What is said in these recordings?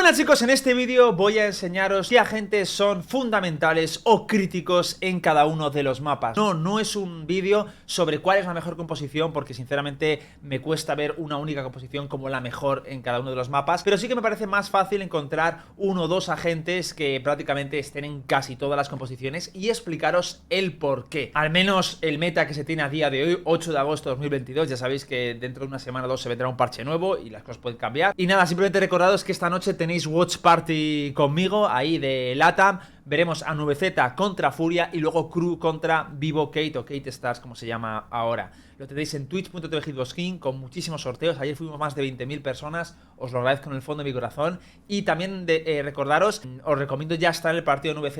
Buenas chicos, en este vídeo voy a enseñaros qué agentes son fundamentales o críticos en cada uno de los mapas. No es un vídeo sobre cuál es la mejor composición, porque sinceramente me cuesta ver una única composición como la mejor en cada uno de los mapas, pero sí que me parece más fácil encontrar uno o dos agentes que prácticamente estén en casi todas las composiciones y explicaros el por qué. Al menos el meta que se tiene a día de hoy, 8 de agosto de 2022, ya sabéis que dentro de una semana o dos se vendrá un parche nuevo y las cosas pueden cambiar. Y nada, simplemente recordaros que esta noche tenéis Watch Party conmigo, ahí de LATAM. Veremos a NVZ contra Furia y luego Crew contra Vivo Kate o Kate Stars, como se llama ahora. Lo tenéis en twitch.tv Hitboxking con muchísimos sorteos. Ayer fuimos más de 20.000 personas, os lo agradezco en el fondo de mi corazón. Y también recordaros, os recomiendo ya estar en el partido NVZ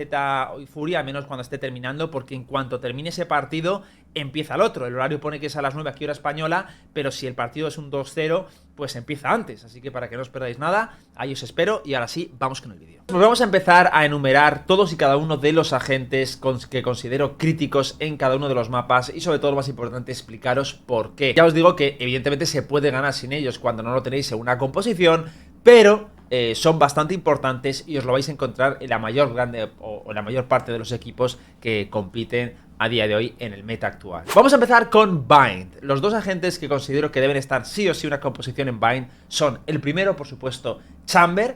y Furia, al menos cuando esté terminando, porque en cuanto termine ese partido empieza el otro. El horario pone que es a las 9 aquí hora española, pero si el partido es un 2-0, pues empieza antes. Así que para que no os perdáis nada, ahí os espero. Y ahora sí, vamos con el vídeo. Pues vamos a empezar a enumerar todos y cada uno de los agentes que considero críticos en cada uno de los mapas y sobre todo lo más importante, explicaros por qué. Ya os digo que evidentemente se puede ganar sin ellos cuando no lo tenéis en una composición, pero son bastante importantes y os lo vais a encontrar en la mayor parte de los equipos que compiten a día de hoy en el meta actual. Vamos a empezar con Bind. Los dos agentes que considero que deben estar sí o sí una composición en Bind son el primero, por supuesto, Chamber.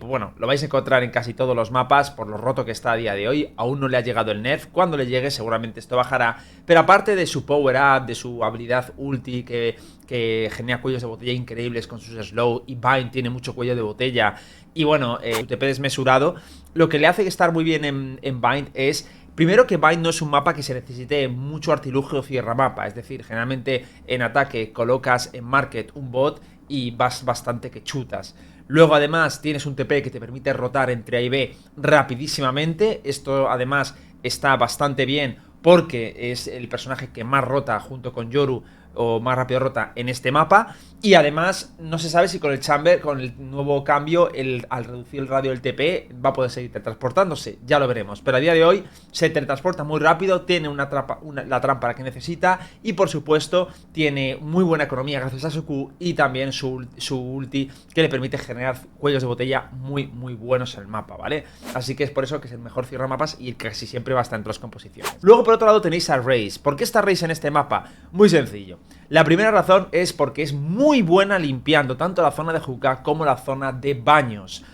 Bueno, lo vais a encontrar en casi todos los mapas por lo roto que está a día de hoy. Aún no le ha llegado el nerf. Cuando le llegue seguramente esto bajará. Pero aparte de su power up, de su habilidad ulti que genera cuellos de botella increíbles con sus slow, y Bind tiene mucho cuello de botella, y bueno, su TP desmesurado, lo que le hace estar muy bien en Bind es... Primero, que Bind no es un mapa que se necesite mucho artilugio cierra mapa. Es decir, generalmente en ataque colocas en market un bot y vas bastante que chutas. Luego además tienes un TP que te permite rotar entre A y B rapidísimamente. Esto además está bastante bien porque es el personaje que más rota junto con Yoru, o más rápido rota en este mapa. Y además no se sabe si con el Chamber, con el nuevo cambio, al reducir el radio del TP, va a poder seguir teletransportándose. Ya lo veremos, pero a día de hoy se teletransporta muy rápido, tiene la trampa que necesita y por supuesto tiene muy buena economía gracias a su Q y también su ulti, que le permite generar cuellos de botella muy buenos en el mapa, ¿vale? Así que es por eso que es el mejor cierra mapas y casi siempre va a estar entre las composiciones. Luego por otro lado tenéis a Raze. ¿Por qué está Raze en este mapa? Muy sencillo. La primera razón es porque es muy buena limpiando tanto la zona de hookah como la zona de baños.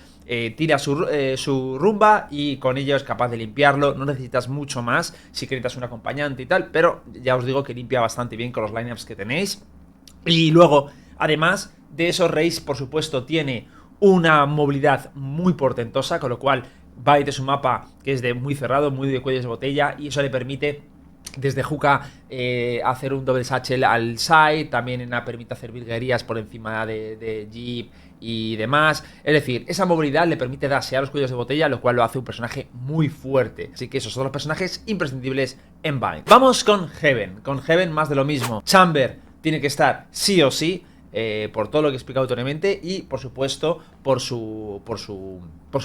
Tira su rumba y con ello es capaz de limpiarlo. No necesitas mucho más si necesitas un acompañante y tal, pero ya os digo que limpia bastante bien con los lineups que tenéis. Y luego, además de eso, Raze por supuesto tiene una movilidad muy portentosa, con lo cual Byte es un mapa que es muy cerrado, muy de cuellos de botella, y eso le permite desde hookah hacer un doble satchel al side. También permite hacer virguerías por encima de Jeep y demás. Es decir, esa movilidad le permite dasear los cuellos de botella, lo cual lo hace un personaje muy fuerte. Así que esos son los personajes imprescindibles en Bind. Vamos con Heaven. Con Heaven más de lo mismo. Chamber tiene que estar sí o sí, por todo lo que he explicado anteriormente, y por supuesto por su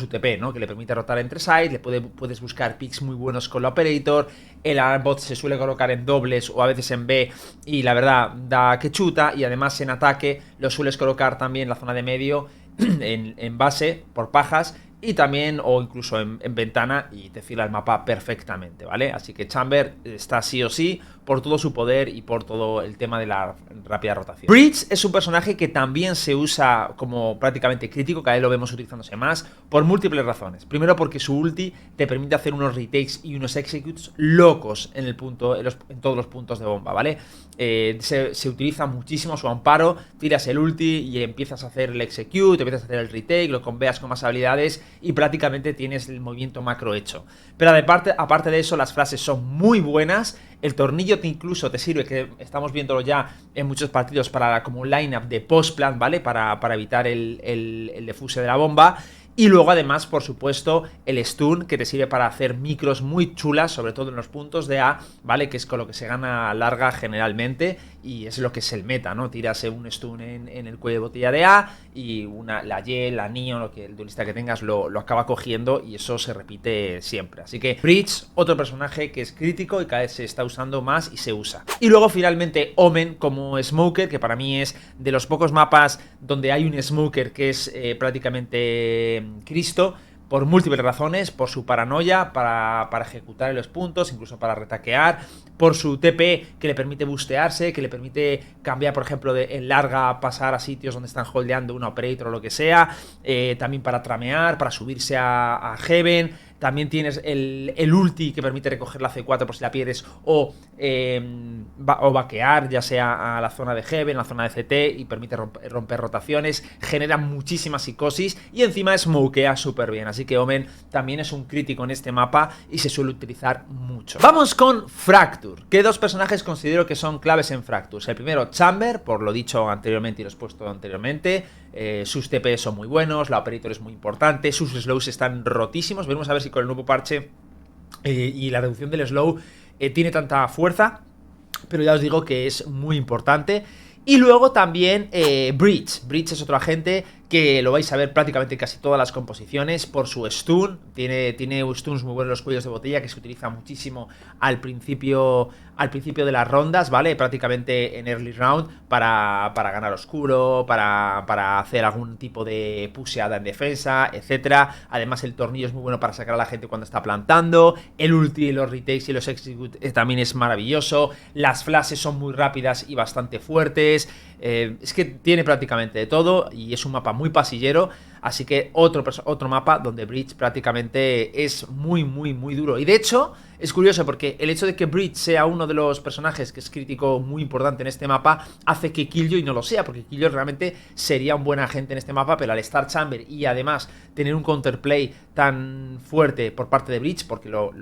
TP, ¿no? Que le permite rotar entre sides. Puedes buscar picks muy buenos con la Operator. El Arbot se suele colocar en dobles o a veces en B y la verdad da que chuta. Y además en ataque lo sueles colocar también en la zona de medio, en base por pajas, y también o incluso en ventana, y te fila el mapa perfectamente, ¿vale? Así que Chamber está sí o sí por todo su poder y por todo el tema de la rápida rotación. Breach es un personaje que también se usa como prácticamente crítico, cada vez lo vemos utilizándose más por múltiples razones. Primero porque su ulti te permite hacer unos retakes y unos executes locos en todos los puntos de bomba, ¿vale? Se utiliza muchísimo su amparo. Tiras el ulti y empiezas a hacer el execute, empiezas a hacer el retake, lo conveas con más habilidades y prácticamente tienes el movimiento macro hecho. Pero aparte de eso, las frases son muy buenas. El tornillo incluso te sirve, que estamos viéndolo ya en muchos partidos, como un lineup de post-plant, ¿vale? Para evitar el defuse de la bomba. Y luego además, por supuesto, el stun, que te sirve para hacer micros muy chulas, sobre todo en los puntos de A, ¿vale? Que es con lo que se gana larga generalmente y es lo que es el meta, ¿no? Tiras un stun en el cuello de botella de A y la Y, la Neo, lo que el duelista que tengas lo acaba cogiendo y eso se repite siempre. Así que Breach, otro personaje que es crítico y cada vez se está usando más y se usa. Y luego finalmente Omen como Smoker, que para mí es de los pocos mapas donde hay un Smoker que es prácticamente Cristo, por múltiples razones, por su paranoia para ejecutar en los puntos, incluso para retaquear, por su TP que le permite bustearse, que le permite cambiar, por ejemplo, en larga, pasar a sitios donde están holdeando una operator o lo que sea, también para tramear, para subirse a Heaven. También tienes el ulti que permite recoger la C4 por si la pierdes o vaquear, ya sea a la zona de Heaven, la zona de CT, y permite romper rotaciones, genera muchísima psicosis y encima smokea súper bien. Así que Omen también es un crítico en este mapa y se suele utilizar mucho. Vamos con Fracture. ¿Qué dos personajes considero que son claves en Fractures? El primero, Chamber, por lo dicho anteriormente y lo expuesto anteriormente. Sus TP son muy buenos, la operator es muy importante, sus slows están rotísimos. Veremos a ver si con el nuevo parche y la reducción del slow tiene tanta fuerza, pero ya os digo que es muy importante. Y luego también Breach. Breach es otro agente que lo vais a ver prácticamente en casi todas las composiciones por su stun. Tiene stuns muy buenos en los cuellos de botella que se utiliza muchísimo al principio de las rondas, ¿vale? Prácticamente en early round para ganar oscuro, para hacer algún tipo de puseada en defensa, etcétera. Además el tornillo es muy bueno para sacar a la gente cuando está plantando. El ulti, los retakes y los execute también es maravilloso. Las flashes son muy rápidas y bastante fuertes. Es que tiene prácticamente de todo y es un mapa muy pasillero, así que otro mapa donde Breach prácticamente es muy duro. Y de hecho es curioso porque el hecho de que Breach sea uno de los personajes que es crítico muy importante en este mapa hace que Killjoy no lo sea, porque Killjoy realmente sería un buen agente en este mapa, pero al estar Chamber y además tener un counterplay tan fuerte por parte de Breach, porque lo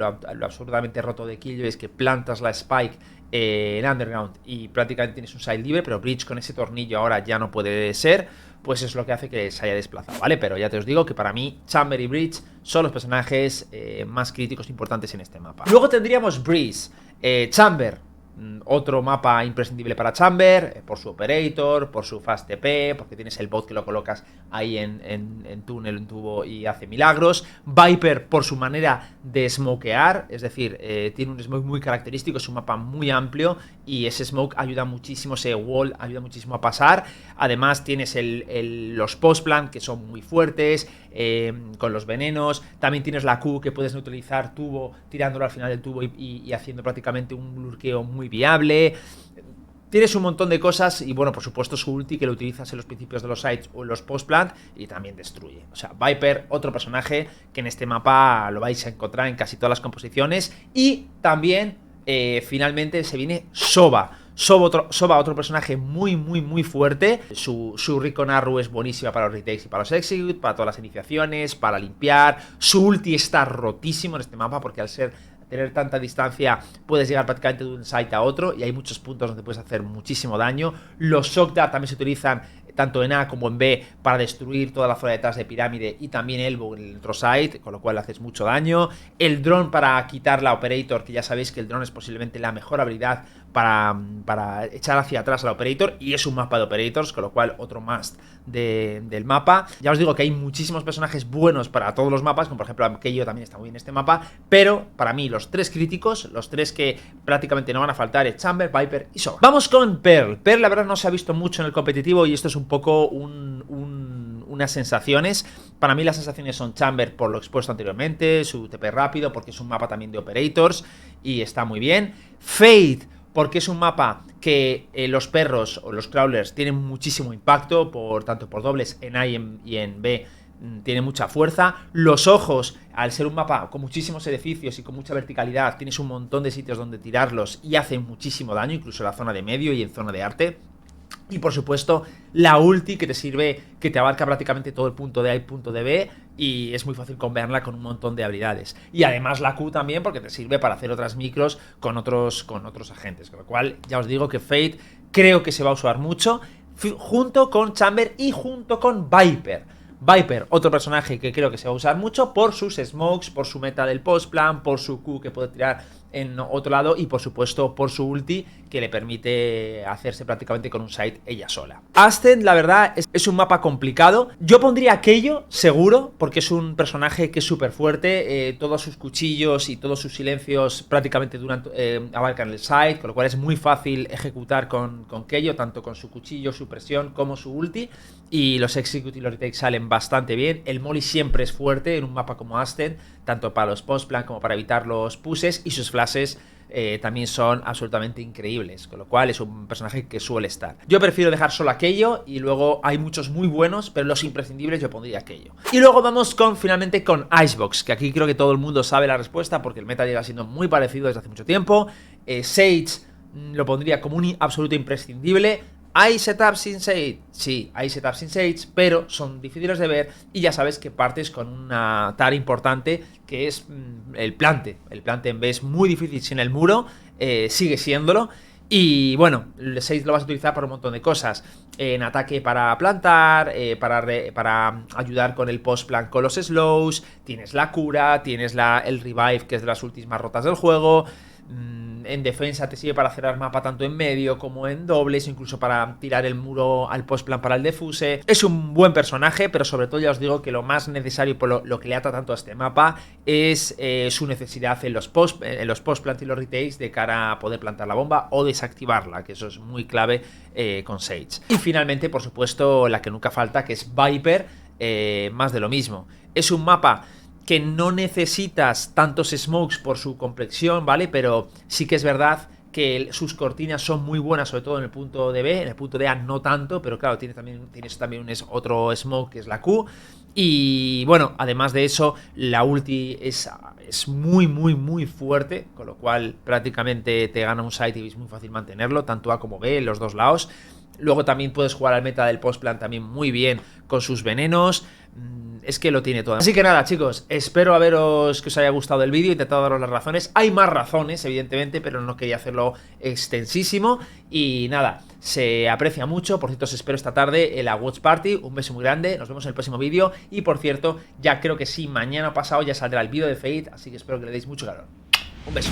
absurdamente roto de Killjoy es que plantas la Spike en Underground y prácticamente tienes un side libre, pero Breach con ese tornillo ahora ya no puede ser, pues es lo que hace que se haya desplazado, ¿vale? Pero ya te os digo que para mí Chamber y Breach son los personajes más críticos importantes en este mapa. Luego tendríamos Breeze, Chamber, otro mapa imprescindible para Chamber, por su operator, por su fast TP, porque tienes el bot que lo colocas ahí en túnel, en tubo y hace milagros. Viper por su manera de smokear, es decir, tiene un smoke muy característico, es un mapa muy amplio y ese smoke ayuda muchísimo, ese wall ayuda muchísimo a pasar. Además tienes los post-plant que son muy fuertes, con los venenos. También tienes la Q que puedes neutralizar tubo, tirándolo al final del tubo y haciendo prácticamente un lurkeo muy viable. Tienes un montón de cosas y bueno, por supuesto su ulti que lo utilizas en los principios de los sites o en los post-plant y también destruye. O sea, Viper, otro personaje que en este mapa lo vais a encontrar en casi todas las composiciones. Y también, finalmente, se viene Sova. Sova, otro personaje muy fuerte. Su Recon Arrow es buenísima para los retakes y para los execute, para todas las iniciaciones, para limpiar. Su ulti está rotísimo en este mapa porque al tener tanta distancia puedes llegar prácticamente de un site a otro y hay muchos puntos donde puedes hacer muchísimo daño. Los Shock Dart también se utilizan tanto en A como en B para destruir toda la zona detrás de pirámide y también Elbow en el otro site, con lo cual haces mucho daño. El drone para quitar la operator, que ya sabéis que el drone es posiblemente la mejor habilidad para echar hacia atrás a la operator y es un mapa de operators, con lo cual otro must del mapa. Ya os digo que hay muchísimos personajes buenos para todos los mapas, como por ejemplo Keio también está muy bien en este mapa, pero para mí los tres críticos, los tres que prácticamente no van a faltar es Chamber, Viper y Sova. Vamos con Pearl. Pearl la verdad no se ha visto mucho en el competitivo y esto es un poco unas sensaciones. Para mí las sensaciones son Chamber por lo expuesto anteriormente, su TP rápido, porque es un mapa también de operators y está muy bien. Fate, porque es un mapa que los perros o los crawlers tienen muchísimo impacto, tanto por dobles en A y en B, tiene mucha fuerza. Los ojos, al ser un mapa con muchísimos edificios y con mucha verticalidad, tienes un montón de sitios donde tirarlos y hacen muchísimo daño, incluso en la zona de medio y en zona de arte. Y por supuesto la ulti que te sirve, que te abarca prácticamente todo el punto de A y punto de B y es muy fácil combinarla con un montón de habilidades. Y además la Q también porque te sirve para hacer otras micros con otros agentes. Con lo cual ya os digo que Fate creo que se va a usar mucho junto con Chamber y junto con Viper. Viper, otro personaje que creo que se va a usar mucho por sus smokes, por su meta del postplan, por su Q que puede tirar en otro lado y por supuesto por su ulti que le permite hacerse prácticamente con un site ella sola. Ascent, la verdad, es un mapa complicado. Yo pondría aquello seguro porque es un personaje que es súper fuerte. Todos sus cuchillos y todos sus silencios prácticamente abarcan el site, con lo cual es muy fácil ejecutar con Keio, tanto con su cuchillo, su presión como su ulti. Y los execute y los retakes salen bastante bien. El molly siempre es fuerte en un mapa como Ascent, tanto para los postplan como para evitar los pushes, y sus flashes también son absolutamente increíbles, con lo cual es un personaje que suele estar. Yo prefiero dejar solo aquello y luego hay muchos muy buenos, pero los imprescindibles yo pondría aquello. Y luego vamos finalmente con Icebox, que aquí creo que todo el mundo sabe la respuesta porque el meta lleva siendo muy parecido desde hace mucho tiempo. Sage lo pondría como un absoluto imprescindible. ¿Hay setups sin Sage? Sí, hay setups sin Sage, pero son difíciles de ver y ya sabes que partes con una tarea importante que es el plante. El plante en B es muy difícil sin el muro, sigue siéndolo. Y bueno, el Sage lo vas a utilizar para un montón de cosas. En ataque para plantar, para ayudar con el postplan con los slows, tienes la cura, tienes el revive que es de las últimas rotas del juego. En defensa te sirve para cerrar mapa tanto en medio como en dobles, incluso para tirar el muro al postplan para el defuse. Es un buen personaje, pero sobre todo ya os digo que lo más necesario por lo que le ata tanto a este mapa es su necesidad en los postplants y los retakes de cara a poder plantar la bomba o desactivarla, que eso es muy clave con Sage. Y finalmente, por supuesto, la que nunca falta, que es Viper, más de lo mismo. Es un mapa que no necesitas tantos smokes por su complexión, ¿vale? Pero sí que es verdad que sus cortinas son muy buenas, sobre todo en el punto de B, en el punto de A no tanto, pero claro, tienes también otro smoke que es la Q. Y bueno, además de eso, la ulti es muy, muy, muy fuerte, con lo cual prácticamente te gana un site y es muy fácil mantenerlo, tanto A como B, en los dos lados. Luego también puedes jugar al meta del postplan también muy bien con sus venenos. Es que lo tiene todo. Así que nada, chicos, espero que os haya gustado el vídeo. He intentado daros las razones. Hay más razones, evidentemente, pero no quería hacerlo extensísimo. Y nada, se aprecia mucho. Por cierto, os espero esta tarde en la Watch Party. Un beso muy grande. Nos vemos en el próximo vídeo. Y por cierto, ya creo que sí, mañana o pasado ya saldrá el vídeo de Fate. Así que espero que le deis mucho calor. Un beso.